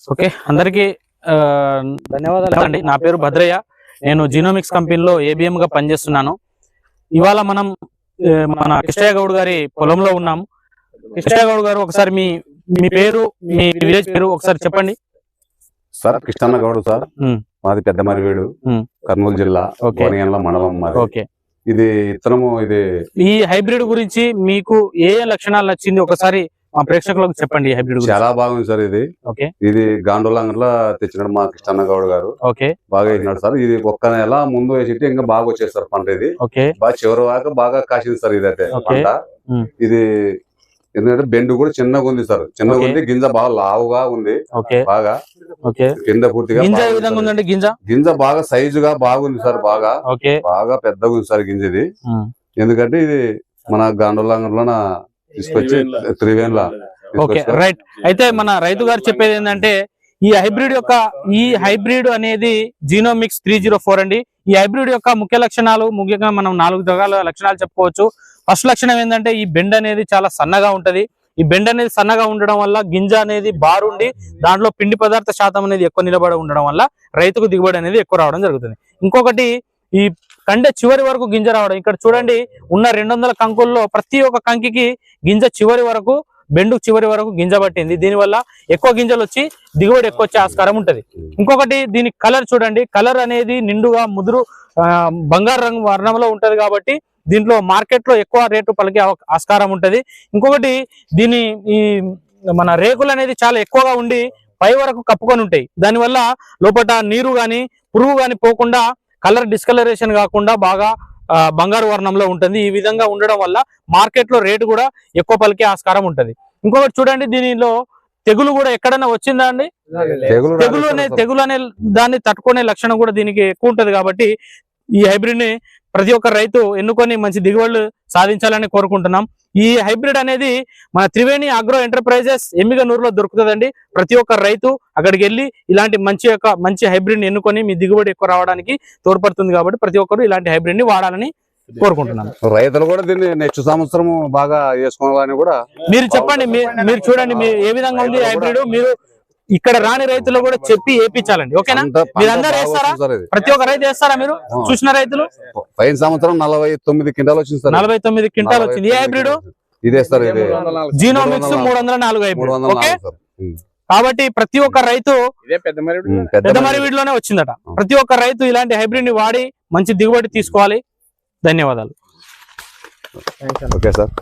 Okay, అందరికీ ధన్యవాదాలు అండి. నా పేరు భద్రయ్య. నేను జీనోమిక్స్ కంపెనీలో ఏబిఎం గా పనిచేస్తున్నాను. ఇవాళ మనం మన కృష్ణయ్య గౌడ్ గారి పొలంలో ఉన్నాము. కృష్ణయ్య గౌడ్ గారు, ఒకసారి మీ పేరు, మీ విలేజ్ పేరు ఒకసారి చెప్పండి. సార్ కృష్ణన్న గౌడ్ సార్, మాది పెద్ద మరివేడు, కర్నూలు జిల్లా, మండలం మాది. ఓకే, ఇది ఇత్తనము, ఇది ఈ హైబ్రిడ్ గురించి మీకు ఏ లక్షణాలు నచ్చింది ఒకసారి మా ప్రేక్షకులకు చెప్పండి. ఈ హైబ్రిడ్ చాలా బాగుంది సార్. ఇది ఓకే, ఇది గాండోలంగర్లో తెచ్చినాడు మా కృష్ణన్న గౌడ్ గారు. ఓకే, బాగా వేసినాడు సార్. ఇది ఒక్క నెల ముందు వేసి ఇంకా బాగా వచ్చేది సార్ పంట. ఇది ఓకే, బాగా చివరి దాకా బాగా కాసింది సార్. ఇదైతే పంట. ఇది ఎందుకంటే బెండు కూడా చిన్నగా ఉంది సార్. చిన్నగా ఉంది, గింజ బాగా లావుగా ఉంది. బాగా కింద పూర్తిగా గింజ బాగా సైజుగా బాగుంది సార్. బాగా బాగా పెద్దగా ఉంది సార్ గింజ ఇది. ఎందుకంటే ఇది మన గాండోలంగర్లో తీసుకొచ్చి త్రివేన్ల. Okay, right. అయితే మన రైతు గారు చెప్పేది ఏంటంటే, ఈ హైబ్రిడ్ అనేది జీనోమిక్స్ 304 అండి. ఈ హైబ్రిడ్ యొక్క ముఖ్య లక్షణాలు, ముఖ్యంగా మనం 4 రకాల లక్షణాలు చెప్పుకోవచ్చు. ఫస్ట్ లక్షణం ఏంటంటే, ఈ బెండ్ అనేది చాలా సన్నగా ఉంటది. ఈ బెండ్ అనేది సన్నగా ఉండడం వల్ల గింజ అనేది బారుండి దాంట్లో పిండి పదార్థ శాతం అనేది ఎక్కువ నిలబడి ఉండడం వల్ల రైతుకు దిగుబడి అనేది ఎక్కువ రావడం జరుగుతుంది. ఇంకొకటి, ఈ కండె చివరి వరకు గింజ రావడం. ఇక్కడ చూడండి, ఉన్న 200 కంకుల్లో ప్రతి ఒక్క కంకికి గింజ చివరి వరకు, బెండు చివరి వరకు గింజ పట్టింది. దీనివల్ల ఎక్కువ గింజలు వచ్చి దిగుబడి ఎక్కువ వచ్చే ఆస్కారం ఉంటది. ఇంకొకటి, దీని కలర్ చూడండి. కలర్ అనేది నిండుగా ముదురు బంగారు రంగు వర్ణంలో ఉంటది. కాబట్టి దీంట్లో మార్కెట్ లో ఎక్కువ రేటు పలికే ఆస్కారం ఉంటది. ఇంకొకటి, ఈ మన రేకులు అనేది చాలా ఎక్కువగా ఉండి పై వరకు కప్పుకొని ఉంటాయి. దానివల్ల లోపల నీరు గాని పురుగు గాని పోకుండా కలర్ డిస్కలరేషన్ కాకుండా బాగా బంగారు వర్ణంలో ఉంటుంది. ఈ విధంగా ఉండడం వల్ల మార్కెట్ లో రేటు కూడా ఎక్కువ పలికే ఆస్కారం ఉంటది. ఇంకొకటి చూడండి, దీనిలో తెగులు కూడా ఎక్కడైనా వచ్చిందా అండి? తెగులు అనే దాన్ని తట్టుకునే లక్షణం కూడా దీనికి ఎక్కువ ఉంటది. కాబట్టి ఈ హైబ్రిడ్ ని ప్రతి ఒక్క రైతు ఎన్నుకొని మంచి దిగుబడులు సాధించాలని కోరుకుంటున్నాం. ఈ హైబ్రిడ్ అనేది మన త్రివేణి అగ్రో ఎంటర్ప్రైజెస్ ఎమ్మిగనూరులో దొరుకుతుందండి. ప్రతి ఒక్క రైతు అక్కడికి వెళ్ళి ఇలాంటి మంచి హైబ్రిడ్ ని ఎన్నుకొని మీ దిగుబడి ఎక్కువ రావడానికి తోడ్పడుతుంది. కాబట్టి ప్రతి ఒక్కరు ఇలాంటి హైబ్రిడ్ ని వాడాలని కోరుకుంటున్నాను. రైతులు కూడా దీన్ని నెక్స్ట్ సంవత్సరం బాగా వేసుకోవాలని కూడా మీరు చెప్పండి. మీరు చూడండి, ఏ విధంగా ఉంది హైబ్రిడ్. మీరు ఇక్కడ రాని రైతులు కూడా చెప్పి వేయించాలండి. ఓకేనా? మీరు అందరూ వేస్తారా? ప్రతి ఒక్క రైతు వేస్తారా? మీరు చూసిన రైతులు పైన సంవత్సరం 49 క్వింటాలు వచ్చింది సార్. 49 క్వింటాల్ వచ్చింది. ఏ హైబ్రిడ్? ఇదే సార్, ఇది జీనోమిక్స్ 304 హైబ్రిడ్. ఓకే, కాబట్టి ప్రతి ఒక్క రైతు పెద్ద మరివీడిలోనే వచ్చిందట. ప్రతి ఒక్క రైతు ఇలాంటి హైబ్రిడ్ ని వాడి మంచి దిగుబడి తీసుకోవాలి. ధన్యవాదాలు. Okay sir.